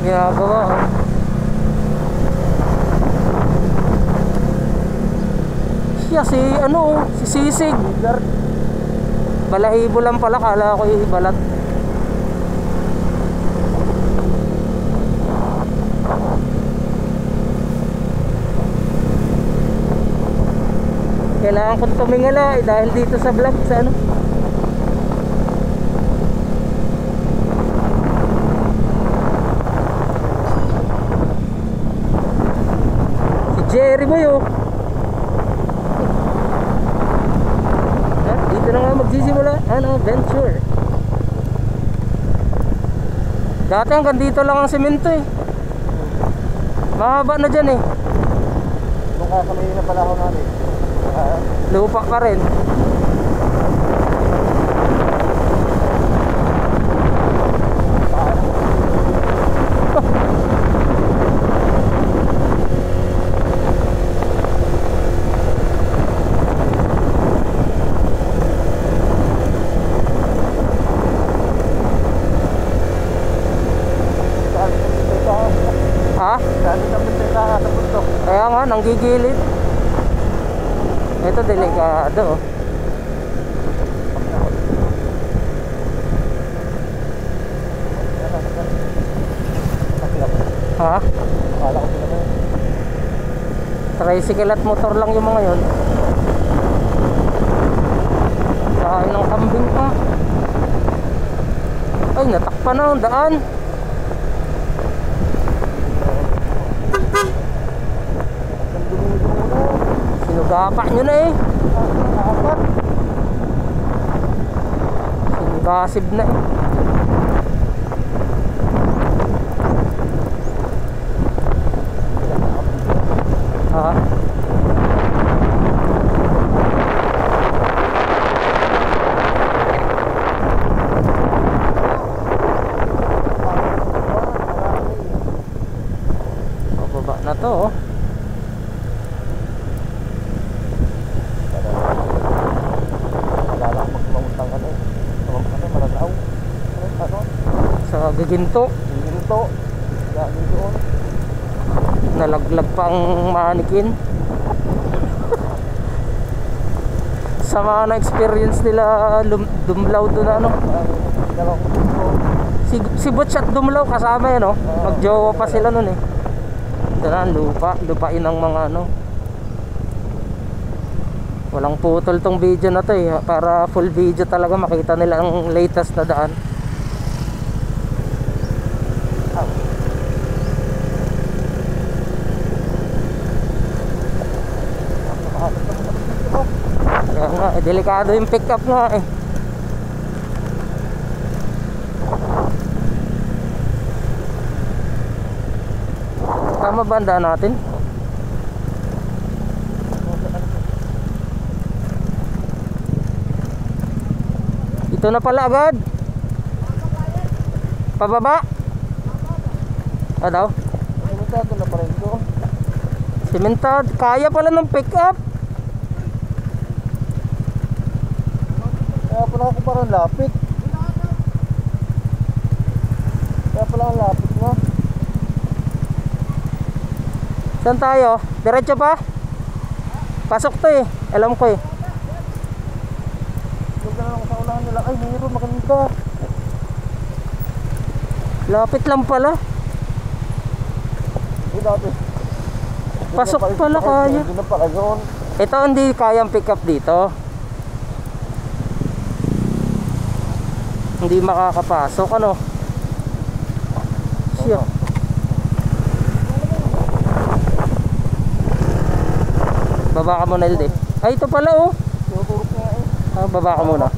ginagawa, oh. Siya si ano, si Sisig. Balahibo lang pala, kala ko ibalat. Kailangan kong tumingala dahil dito sa vlog sa ano. Si Jerry mo yun. Dito na nga magsisimula ano, venture. Dati hanggang dito lang ang semento eh. Mahaba na dyan eh. Nung kakamay na pala ako natin. Lupa pa rin. Ha? Kaya nga, nanggigilid. Ito delikado. Ha? Tricycle at motor lang yung mga yun. Kain ng kambing pa. Ay, natakpan na ang daan. Sinugapak nyo na eh. Sinugasib na eh. Ha? Pababa na to oh. Sa Giginto. Nalaglag pa ang manikin. Sa mga na-experience nila dumlaw doon ano. Si Butch at dumlaw kasama yan, no? Magjowa pa sila nun eh. Doon lupain ng mga ano. Walang putol tong video na to eh. Para full video talaga makita nila ang latest na daan. Kaya nga, delikado yung pick up nga eh. Tama ba ang daan natin? Ito na pala agad. Pababa? Ah daw? Simentado na pa rin ito. Simentado, kaya pala ng pick up. Kaya pala ako parang lapit. Kaya pala ang lapit na. Saan tayo? Diretso pa? Pasok to eh, alam ko eh. Doon na lang sa unahan nila. Ay, mayroon maganda. Lapit lang pala. Dati. Pasok pala kaya. Hindi na pala yun. Ito hindi kayang pick up dito. Hindi makakapasok ano. Siya. Baba ka muna LD. Ay ito pala oh. Tuturok nga eh. Baba ka muna.